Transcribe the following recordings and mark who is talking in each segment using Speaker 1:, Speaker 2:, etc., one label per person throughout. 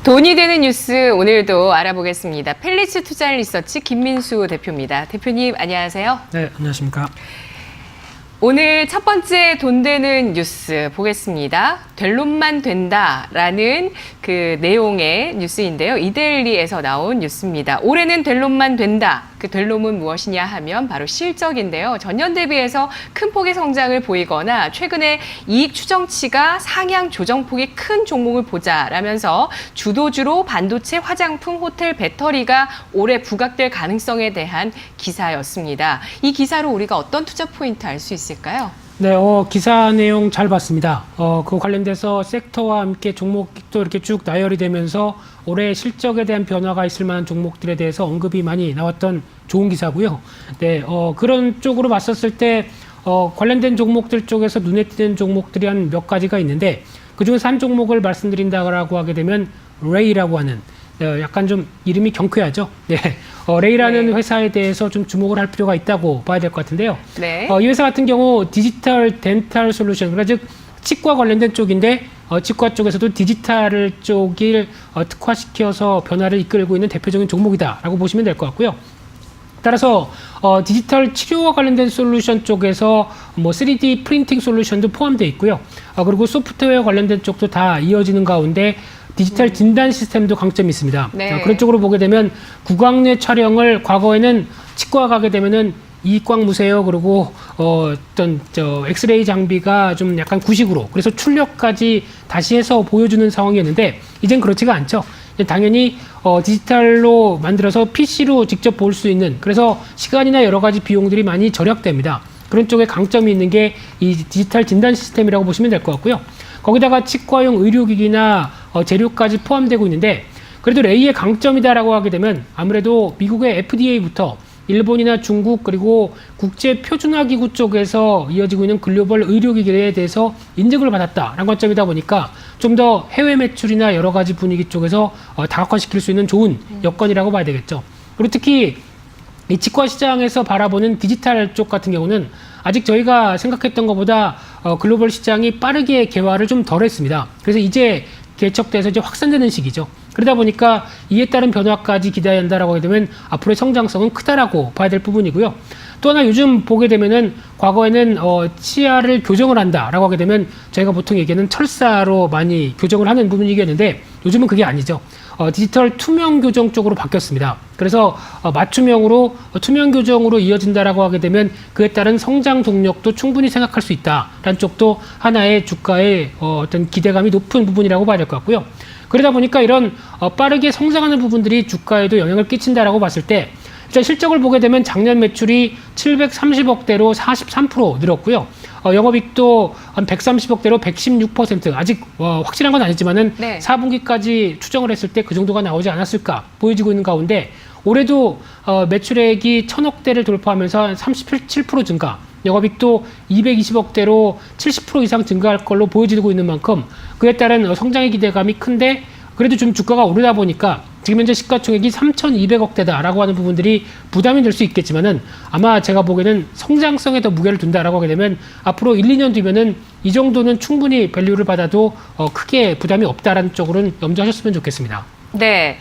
Speaker 1: 돈이 되는 뉴스 오늘도 알아보겠습니다. 펠리츠 투자 리서치 김민수 대표입니다. 대표님 안녕하세요.
Speaker 2: 네, 안녕하십니까.
Speaker 1: 오늘 첫 번째 돈 되는 뉴스 보겠습니다. 될 놈만 된다라는 그 내용의 뉴스인데요. 이데일리에서 나온 뉴스입니다. 올해는 될 놈만 된다. 그 될 놈은 무엇이냐 하면 바로 실적인데요. 전년 대비해서 큰 폭의 성장을 보이거나 최근에 이익 추정치가 상향 조정폭이 큰 종목을 보자라면서 주도주로 반도체, 화장품, 호텔, 배터리가 올해 부각될 가능성에 대한 기사였습니다. 이 기사로 우리가 어떤 투자 포인트 알 수 있을까요?
Speaker 2: 네, 기사 내용 잘 봤습니다. 그 관련돼서 섹터와 함께 종목도 이렇게 쭉 나열이 되면서 올해 실적에 대한 변화가 있을 만한 종목들에 대해서 언급이 많이 나왔던 좋은 기사고요. 네, 그런 쪽으로 봤었을 때 관련된 종목들 쪽에서 눈에 띄는 종목들이 한 몇 가지가 있는데 그중에서 한 종목을 말씀드린다고 하게 되면 레이라고 하는 약간 좀 이름이 경쾌하죠. 네, 레이라는 회사에 대해서 좀 주목을 할 필요가 있다고 봐야 될 것 같은데요.
Speaker 1: 네.
Speaker 2: 이 회사 같은 경우 디지털 덴탈 솔루션, 그러니까 즉 치과 관련된 쪽인데 치과 쪽에서도 디지털 쪽을 특화시켜서 변화를 이끌고 있는 대표적인 종목이다라고 보시면 될 것 같고요. 따라서 디지털 치료와 관련된 솔루션 쪽에서 뭐 3D 프린팅 솔루션도 포함되어 있고요. 그리고 소프트웨어 관련된 쪽도 다 이어지는 가운데 디지털 진단 시스템도 강점이 있습니다.
Speaker 1: 네.
Speaker 2: 그런 쪽으로 보게 되면 구강내 촬영을 과거에는 치과 가게 되면은 이광 무세요. 그리고 어떤 엑스레이 장비가 좀 약간 구식으로 그래서 출력까지 다시 해서 보여주는 상황이었는데 이젠 그렇지가 않죠. 당연히 디지털로 만들어서 PC로 직접 볼 수 있는 그래서 시간이나 여러 가지 비용들이 많이 절약됩니다. 그런 쪽에 강점이 있는 게 이 디지털 진단 시스템이라고 보시면 될 것 같고요. 거기다가 치과용 의료기기나 재료까지 포함되고 있는데 그래도 레이의 강점이다라고 하게 되면 아무래도 미국의 FDA부터 일본이나 중국 그리고 국제 표준화기구 쪽에서 이어지고 있는 글로벌 의료기기에 대해서 인증을 받았다라는 관점이다 보니까 좀 더 해외 매출이나 여러 가지 분위기 쪽에서 다각화시킬 수 있는 좋은 여건이라고 봐야 되겠죠. 그리고 특히 이 치과 시장에서 바라보는 디지털 쪽 같은 경우는 아직 저희가 생각했던 것보다 글로벌 시장이 빠르게 개화를 좀 덜 했습니다. 그래서 이제 개척돼서 이제 확산되는 시기죠. 그러다 보니까 이에 따른 변화까지 기대해야 한다라고 하게 되면 앞으로의 성장성은 크다라고 봐야 될 부분이고요. 또 하나 요즘 보게 되면은 과거에는 치아를 교정을 한다라고 하게 되면 저희가 보통 얘기하는 철사로 많이 교정을 하는 부분이겠는데 요즘은 그게 아니죠. 디지털 투명 교정 쪽으로 바뀌었습니다. 그래서 맞춤형으로 투명 교정으로 이어진다라고 하게 되면 그에 따른 성장 동력도 충분히 생각할 수 있다라는 쪽도 하나의 주가의 어떤 기대감이 높은 부분이라고 봐야 될 것 같고요. 그러다 보니까 이런 빠르게 성장하는 부분들이 주가에도 영향을 끼친다라고 봤을 때 일단 실적을 보게 되면 작년 매출이 730억대로 43% 늘었고요. 영업이익도 한 130억대로 116%. 아직 확실한 건 아니지만은
Speaker 1: 네.
Speaker 2: 4분기까지 추정을 했을 때 그 정도가 나오지 않았을까 보여지고 있는 가운데 올해도 매출액이 1000억대를 돌파하면서 한 37% 증가. 영업이익도 220억대로 70% 이상 증가할 걸로 보여지고 있는 만큼 그에 따른 성장의 기대감이 큰데 그래도 좀 주가가 오르다 보니까 지금 현재 시가총액이 3,200억대다라고 하는 부분들이 부담이 될 수 있겠지만은 아마 제가 보기에는 성장성에 더 무게를 둔다라고 하게 되면 앞으로 1, 2년 뒤면은 이 정도는 충분히 밸류를 받아도 크게 부담이 없다라는 쪽으로는 염두하셨으면 좋겠습니다.
Speaker 1: 네.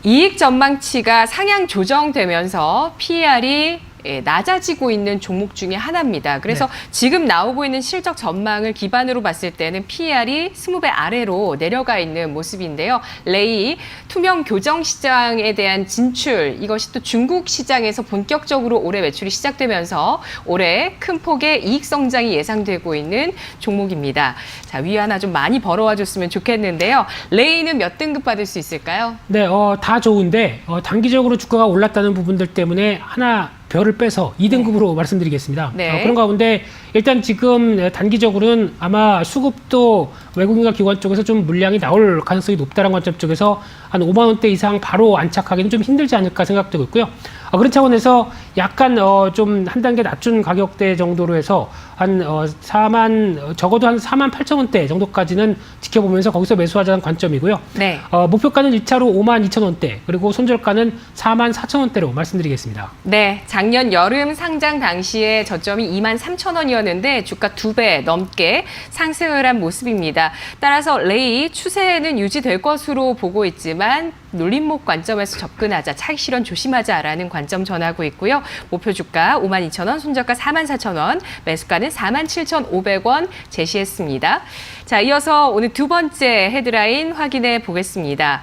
Speaker 1: 이익 전망치가 상향 조정되면서 PER이 낮아지고 있는 종목 중에 하나입니다. 그래서
Speaker 2: 네.
Speaker 1: 지금 나오고 있는 실적 전망을 기반으로 봤을 때는 PER이 20배 아래로 내려가 있는 모습인데요. 레이 투명 교정 시장에 대한 진출, 이것이 또 중국 시장에서 본격적으로 올해 매출이 시작되면서 올해 큰 폭의 이익 성장이 예상되고 있는 종목입니다. 자, 위 하나 좀 많이 벌어와 줬으면 좋겠는데요. 레이는 몇 등급 받을 수 있을까요?
Speaker 2: 네, 다 좋은데 단기적으로 주가가 올랐다는 부분들 때문에 하나 별을 빼서 2등급으로 말씀드리겠습니다.
Speaker 1: 네.
Speaker 2: 그런 가운데 일단 지금 단기적으로는 아마 수급도 외국인과 기관 쪽에서 좀 물량이 나올 가능성이 높다는 관점 쪽에서 한 5만 원대 이상 바로 안착하기는 좀 힘들지 않을까 생각되고 있고요. 그런 차원에서 약간 좀 한 단계 낮춘 가격대 정도로 해서 한 4만 적어도 한 4만 8천 원대 정도까지는 지켜보면서 거기서 매수하자는 관점이고요.
Speaker 1: 네.
Speaker 2: 목표가는 1차로 5만 2천 원대 그리고 손절가는 4만 4천 원대로 말씀드리겠습니다.
Speaker 1: 네, 작년 여름 상장 당시에 저점이 2만 3천 원이었는데 주가 2배 넘게 상승을 한 모습입니다. 따라서 레이 추세는 유지될 것으로 보고 있지만 눌림목 관점에서 접근하자, 차익 실현 조심하자라는 관점 전하고 있고요. 목표 주가 5만 2천 원, 손절가 4만 4천 원, 매수가는 4만 7,500원 제시했습니다. 자, 이어서 오늘 두 번째 헤드라인 확인해 보겠습니다.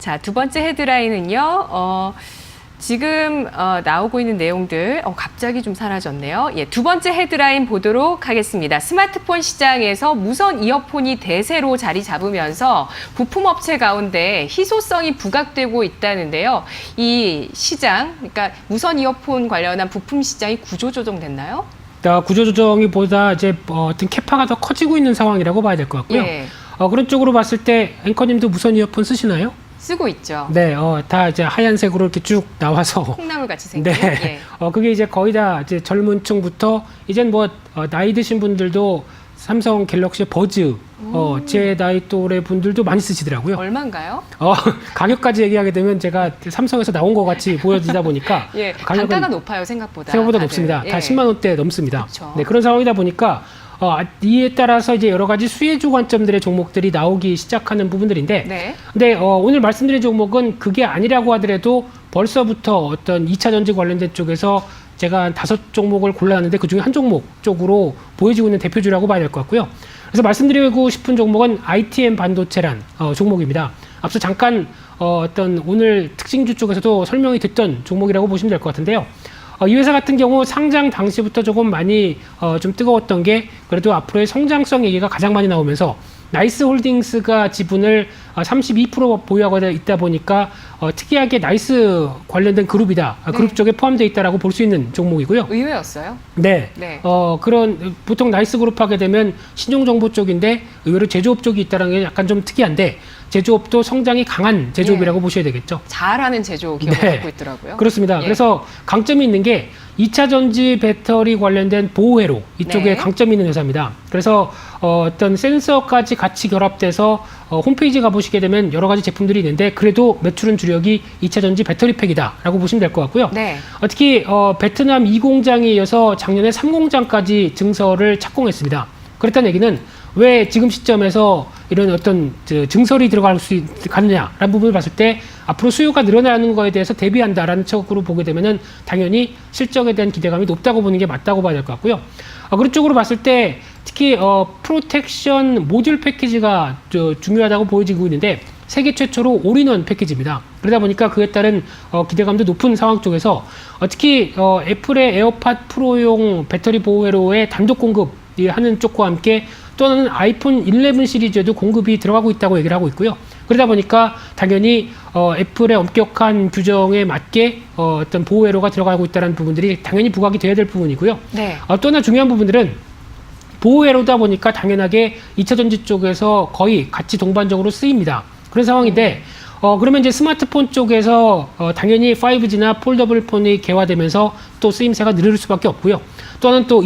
Speaker 1: 자, 두 번째 헤드라인은요. 지금 나오고 있는 내용들 갑자기 좀 사라졌네요. 예, 두 번째 헤드라인 보도록 하겠습니다. 스마트폰 시장에서 무선 이어폰이 대세로 자리 잡으면서 부품업체 가운데 희소성이 부각되고 있다는데요. 이 시장, 그러니까 무선 이어폰 관련한 부품 시장이 구조조정됐나요?
Speaker 2: 구조조정이 보다 이제 어떤 캐파가 더 커지고 있는 상황이라고 봐야 될 것 같고요.
Speaker 1: 예.
Speaker 2: 그런 쪽으로 봤을 때 앵커님도 무선 이어폰 쓰시나요?
Speaker 1: 쓰고 있죠.
Speaker 2: 네, 다 이제 하얀색으로 이렇게 쭉 나와서.
Speaker 1: 콩나물 같이 생긴.
Speaker 2: 네.
Speaker 1: 예.
Speaker 2: 그게 이제 거의 다 이제 젊은 층부터 이젠 뭐 나이 드신 분들도 삼성 갤럭시 버즈 제 나이 또래 분들도 많이 쓰시더라고요.
Speaker 1: 얼마인가요?
Speaker 2: 가격까지 얘기하게 되면 제가 삼성에서 나온 것 같이 보여지다 보니까
Speaker 1: 예,
Speaker 2: 가격은
Speaker 1: 단가가 높아요, 생각보다.
Speaker 2: 생각보다
Speaker 1: 다들.
Speaker 2: 높습니다.
Speaker 1: 예.
Speaker 2: 다 10만 원대 넘습니다.
Speaker 1: 그렇죠.
Speaker 2: 네, 그런 상황이다 보니까 이에 따라서 이제 여러 가지 수혜주 관점들의 종목들이 나오기 시작하는 부분들인데,
Speaker 1: 네.
Speaker 2: 근데 오늘 말씀드린 종목은 그게 아니라고 하더라도 벌써부터 어떤 2차 전지 관련된 쪽에서 제가 한 5종목을 골랐는데 그중에 한 종목 쪽으로 보여지고 있는 대표주라고 봐야 될 것 같고요. 그래서 말씀드리고 싶은 종목은 ITM 반도체란 종목입니다. 앞서 잠깐 어떤 오늘 특징주 쪽에서도 설명이 됐던 종목이라고 보시면 될 것 같은데요. 이 회사 같은 경우 상장 당시부터 조금 많이 좀 뜨거웠던 게 그래도 앞으로의 성장성 얘기가 가장 많이 나오면서 나이스 홀딩스가 지분을 32% 보유하고 있다 보니까 특이하게 나이스 관련된 그룹이다. 그룹 쪽에 포함되어 있다라고 볼 수 있는 종목이고요.
Speaker 1: 의외였어요.
Speaker 2: 네.
Speaker 1: 네.
Speaker 2: 그런 보통 나이스 그룹 하게 되면 신종정보 쪽인데 의외로 제조업 쪽이 있다는 게 약간 좀 특이한데 제조업도 성장이 강한 제조업이라고 보셔야 되겠죠.
Speaker 1: 잘하는 제조 기업을
Speaker 2: 네.
Speaker 1: 갖고 있더라고요.
Speaker 2: 그렇습니다.
Speaker 1: 예.
Speaker 2: 그래서 강점이 있는 게 2차 전지 배터리 관련된 보호회로 이쪽에
Speaker 1: 네.
Speaker 2: 강점이 있는 회사입니다. 그래서 어떤 센서까지 같이 결합돼서 홈페이지 가보시게 되면 여러 가지 제품들이 있는데 그래도 매출은 주력이 2차 전지 배터리팩이다라고 보시면 될 것 같고요.
Speaker 1: 네.
Speaker 2: 특히 베트남 2공장에 이어서 작년에 3공장까지 증설을 착공했습니다. 그랬다는 얘기는 왜 지금 시점에서 이런 어떤 증설이 들어갈 수 가느냐라는 부분을 봤을 때 앞으로 수요가 늘어나는 거에 대해서 대비한다라는 쪽으로 보게 되면은 당연히 실적에 대한 기대감이 높다고 보는 게 맞다고 봐야 될 것 같고요. 그런 쪽으로 봤을 때 특히 프로텍션 모듈 패키지가 중요하다고 보여지고 있는데 세계 최초로 올인원 패키지입니다. 그러다 보니까 그에 따른 기대감도 높은 상황 쪽에서 특히 애플의 에어팟 프로용 배터리 보호회로의 단독 공급하는 쪽과 함께 또는 아이폰 11 시리즈에도 공급이 들어가고 있다고 얘기를 하고 있고요. 그러다 보니까 당연히 애플의 엄격한 규정에 맞게 어떤 보호회로가 들어가고 있다는 부분들이 당연히 부각이 돼야 될 부분이고요.
Speaker 1: 네.
Speaker 2: 또 하나 중요한 부분들은 보호회로다 보니까 당연하게 2차 전지 쪽에서 거의 같이 동반적으로 쓰입니다. 그런 상황인데 그러면 이제 스마트폰 쪽에서 당연히 5G나 폴더블 폰이 개화되면서 또 쓰임새가 늘을 수밖에 없고요. 또는 또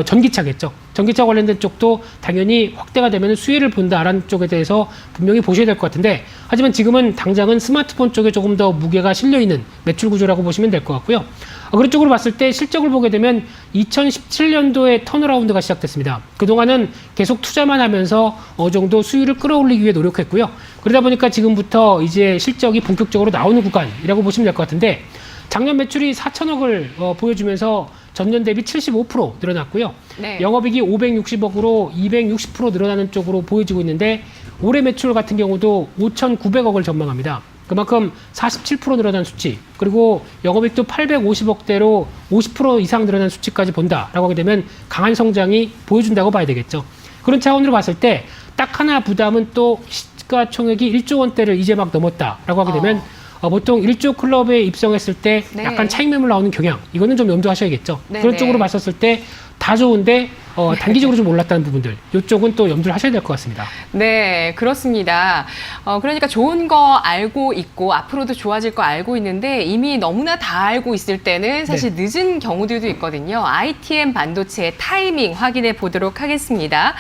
Speaker 2: 전기차겠죠. 전기차 관련된 쪽도 당연히 확대가 되면 수혜를 본다라는 쪽에 대해서 분명히 보셔야 될 것 같은데 하지만 지금은 당장은 스마트폰 쪽에 조금 더 무게가 실려있는 매출 구조라고 보시면 될 것 같고요. 그런 쪽으로 봤을 때 실적을 보게 되면 2017년도에 턴어라운드가 시작됐습니다. 그동안은 계속 투자만 하면서 어느 정도 수율을 끌어올리기 위해 노력했고요. 그러다 보니까 지금부터 이제 실적이 본격적으로 나오는 구간이라고 보시면 될 것 같은데 작년 매출이 4천억을 보여주면서 전년 대비 75% 늘어났고요.
Speaker 1: 네.
Speaker 2: 영업이익이 560억으로 260% 늘어나는 쪽으로 보여지고 있는데 올해 매출 같은 경우도 5,900억을 전망합니다. 그만큼 47% 늘어난 수치, 그리고 영업이익도 850억대로 50% 이상 늘어난 수치까지 본다라고 하게 되면 강한 성장이 보여준다고 봐야 되겠죠. 그런 차원으로 봤을 때 딱 하나 부담은 또 시가총액이 1조 원대를 이제 막 넘었다라고 하게 되면 보통 1조 클럽에 입성했을 때
Speaker 1: 네.
Speaker 2: 약간 차익 매물 나오는 경향, 이거는 좀 염두하셔야겠죠.
Speaker 1: 네,
Speaker 2: 그런
Speaker 1: 네.
Speaker 2: 쪽으로 봤었을 때 다 좋은데 단기적으로 좀 올랐다는 부분들, 이쪽은 또 염두를 하셔야 될 것 같습니다.
Speaker 1: 네, 그렇습니다. 그러니까 좋은 거 알고 있고 앞으로도 좋아질 거 알고 있는데 이미 너무나 다 알고 있을 때는 사실 늦은 경우들도 있거든요. ITM 반도체의 타이밍 확인해 보도록 하겠습니다.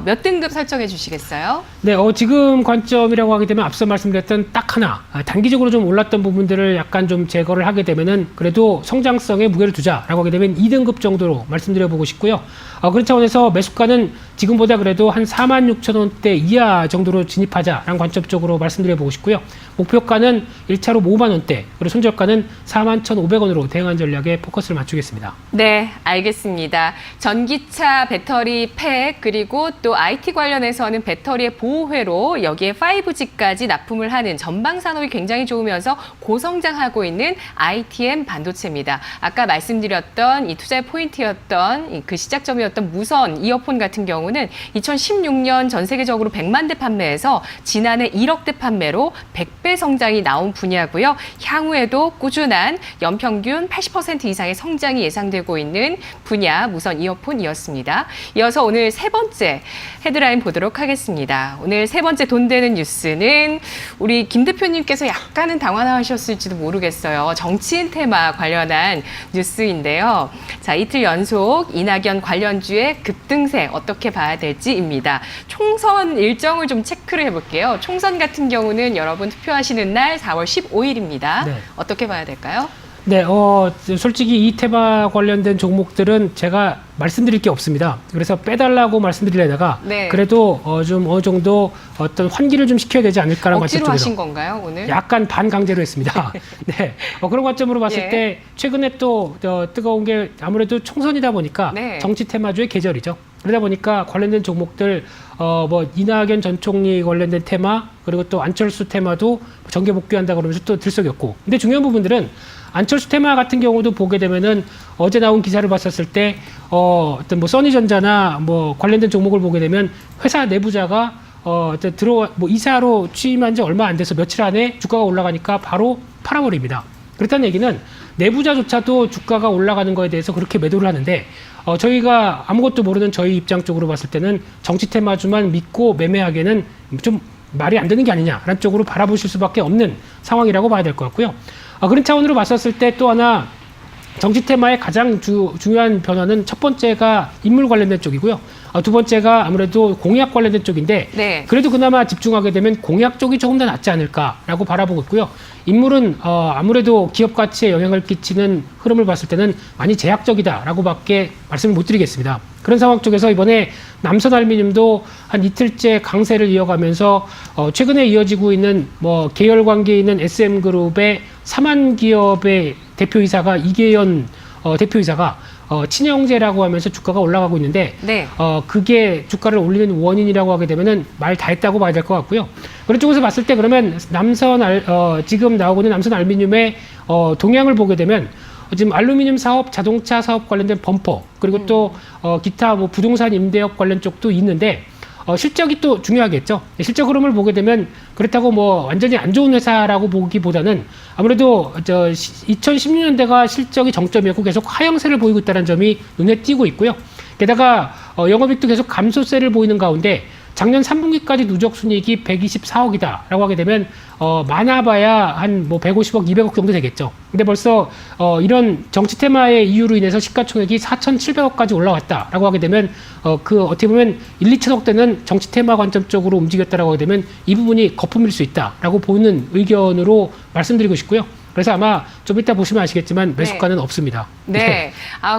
Speaker 1: 몇 등급 설정해 주시겠어요?
Speaker 2: 네, 지금 관점이라고 하게 되면 앞서 말씀드렸던 딱 하나, 단기적으로 좀 올랐던 부분들을 약간 좀 제거를 하게 되면은 그래도 성장성에 무게를 두자라고 하게 되면 2등급 정도로 말씀드려보고 싶고요. 그런 차원에서 매수가는 지금보다 그래도 한 46,000원대 이하 정도로 진입하자라는 관점 쪽으로 말씀드려보고 싶고요. 목표가는 1차로 5만 원대, 그리고 손절가는 41,500원으로 대응한 전략에 포커스를 맞추겠습니다.
Speaker 1: 네, 알겠습니다. 전기차 배터리 팩 그리고 또 IT 관련해서는 배터리의 보호회로 여기에 5G까지 납품을 하는 전방 산업이 굉장히 좋으면서 고성장하고 있는 ITM 반도체입니다. 아까 말씀드렸던 이 투자의 포인트였던 그 시작점이었던 무선 이어폰 같은 경우는 2016년 전 세계적으로 100만 대 판매에서 지난해 1억 대 판매로 100배 성장이 나온 분야고요. 향후에도 꾸준한 연평균 80% 이상의 성장이 예상되고 있는 분야 무선 이어폰이었습니다. 이어서 오늘 세 번째 헤드라인 보도록 하겠습니다. 오늘 세 번째 돈 되는 뉴스는 우리 김 대표님께서 약간은 당황하셨을지도 모르겠어요. 정치인 테마 관련한 뉴스인데요. 자, 이틀 연속 이낙연 관련주의 급등세 어떻게 봐야 될지입니다. 총선 일정을 좀 체크를 해볼게요. 총선 같은 경우는 여러분 투표하시는 날 4월 15일입니다.
Speaker 2: 네.
Speaker 1: 어떻게 봐야 될까요?
Speaker 2: 네, 솔직히 이 테마 관련된 종목들은 제가 말씀드릴 게 없습니다. 그래서 빼달라고 말씀드리려다가
Speaker 1: 네.
Speaker 2: 그래도 좀 어느 정도 어떤 환기를 좀 시켜야 되지 않을까라는 관점
Speaker 1: 억지로
Speaker 2: 쪽에서
Speaker 1: 하신 건가요, 오늘?
Speaker 2: 약간 반강제로 했습니다. 네, 그런 관점으로 봤을
Speaker 1: 예.
Speaker 2: 때 최근에 또 뜨거운 게 아무래도 총선이다 보니까
Speaker 1: 네.
Speaker 2: 정치 테마주의 계절이죠. 그러다 보니까 관련된 종목들 뭐 이낙연 전 총리 관련된 테마 그리고 또 안철수 테마도 정계 복귀한다 그러면서 또 들썩였고, 근데 중요한 부분들은 안철수 테마 같은 경우도 보게 되면은 어제 나온 기사를 봤었을 때 어떤 뭐 써니전자나 뭐 관련된 종목을 보게 되면 회사 내부자가 뭐 이사로 취임한 지 얼마 안 돼서 며칠 안에 주가가 올라가니까 바로 팔아버립니다. 그렇다는 얘기는 내부자조차도 주가가 올라가는 거에 대해서 그렇게 매도를 하는데 저희가 아무것도 모르는 저희 입장 쪽으로 봤을 때는 정치 테마주만 믿고 매매하기에는 좀 말이 안 되는 게 아니냐라는 쪽으로 바라보실 수밖에 없는 상황이라고 봐야 될 것 같고요. 그런 차원으로 봤었을 때 또 하나 정치 테마의 가장 중요한 변화는 첫 번째가 인물 관련된 쪽이고요. 두 번째가 아무래도 공약 관련된 쪽인데
Speaker 1: 네.
Speaker 2: 그래도 그나마 집중하게 되면 공약 쪽이 조금 더 낫지 않을까라고 바라보고 있고요. 인물은 아무래도 기업 가치에 영향을 끼치는 흐름을 봤을 때는 많이 제약적이다라고밖에 말씀을 못 드리겠습니다. 그런 상황 쪽에서 이번에 남선알미늄도 한 이틀째 강세를 이어가면서 최근에 이어지고 있는 뭐 계열 관계에 있는 SM그룹의 삼한 기업의 대표이사가 이계연 대표이사가 친형제라고 하면서 주가가 올라가고 있는데
Speaker 1: 네.
Speaker 2: 그게 주가를 올리는 원인이라고 하게 되면은 말 다 했다고 봐야 될 것 같고요. 그런 쪽에서 봤을 때 그러면 지금 나오고 있는 남선알미늄의 동향을 보게 되면 지금 알루미늄 사업, 자동차 사업 관련된 범퍼 그리고 또 기타 뭐 부동산 임대업 관련 쪽도 있는데 실적이 또 중요하겠죠. 실적 흐름을 보게 되면 그렇다고 뭐 완전히 안 좋은 회사라고 보기보다는 아무래도 2016년대가 실적이 정점이었고 계속 하향세를 보이고 있다는 점이 눈에 띄고 있고요. 게다가 영업이익도 계속 감소세를 보이는 가운데 작년 3분기까지 누적 순이익이 124억이다라고 하게 되면 많아봐야 한 뭐 150억, 200억 정도 되겠죠. 근데 벌써 이런 정치 테마의 이유로 인해서 시가총액이 4,700억까지 올라왔다라고 하게 되면 그 어떻게 보면 1, 2천억 대는 정치 테마 관점 쪽으로 움직였다라고 하게 되면 이 부분이 거품일 수 있다라고 보는 의견으로 말씀드리고 싶고요. 그래서 아마 좀 이따 보시면 아시겠지만 매수가는 없습니다.
Speaker 1: 네.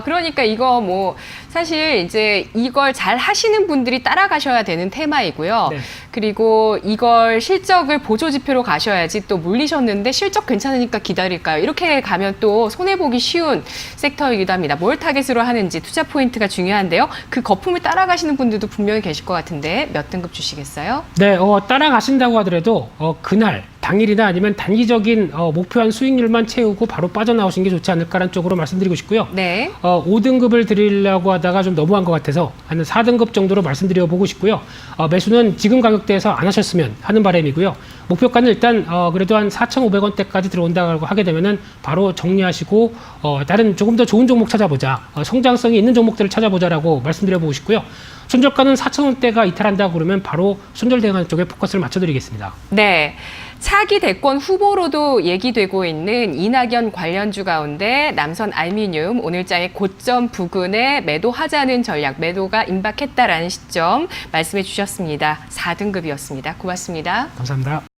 Speaker 1: 그러니까 이거 뭐 사실 이제 이걸 잘 하시는 분들이 따라가셔야 되는 테마이고요.
Speaker 2: 네.
Speaker 1: 그리고 이걸 실적을 보조 지표로 가셔야지 또 물리셨는데 실적 괜찮으니까 기다릴까요? 이렇게 가면 또 손해보기 쉬운 섹터이기도 합니다. 뭘 타겟으로 하는지 투자 포인트가 중요한데요. 그 거품을 따라가시는 분들도 분명히 계실 것 같은데 몇 등급 주시겠어요?
Speaker 2: 네, 따라가신다고 하더라도 그날 당일이나 아니면 단기적인 목표한 수익률만 채우고 바로 빠져나오신 게 좋지 않을까라는 쪽으로 말씀드리고 말씀드리고 싶고요.
Speaker 1: 네.
Speaker 2: 5등급을 드리려고 하다가 좀 너무한 것 같아서 한 4등급 정도로 말씀드려 보고 싶고요. 매수는 지금 가격대에서 안 하셨으면 하는 바람이고요. 목표가는 일단 그래도 한 4,500원대까지 들어온다고 하게 되면은 바로 정리하시고 다른 조금 더 좋은 종목 찾아보자, 성장성이 있는 종목들을 찾아보자라고 말씀드려 보고 싶고요. 손절가는 4,000원대가 이탈한다 그러면 바로 손절 대응하는 쪽에 포커스를 맞춰드리겠습니다.
Speaker 1: 네. 차기 대권 후보로도 얘기되고 있는 이낙연 관련주 가운데 남선 알미늄 오늘장의 고점 부근에 매도하자는 전략, 매도가 임박했다라는 시점 말씀해 주셨습니다. 4등급이었습니다. 고맙습니다.
Speaker 2: 감사합니다.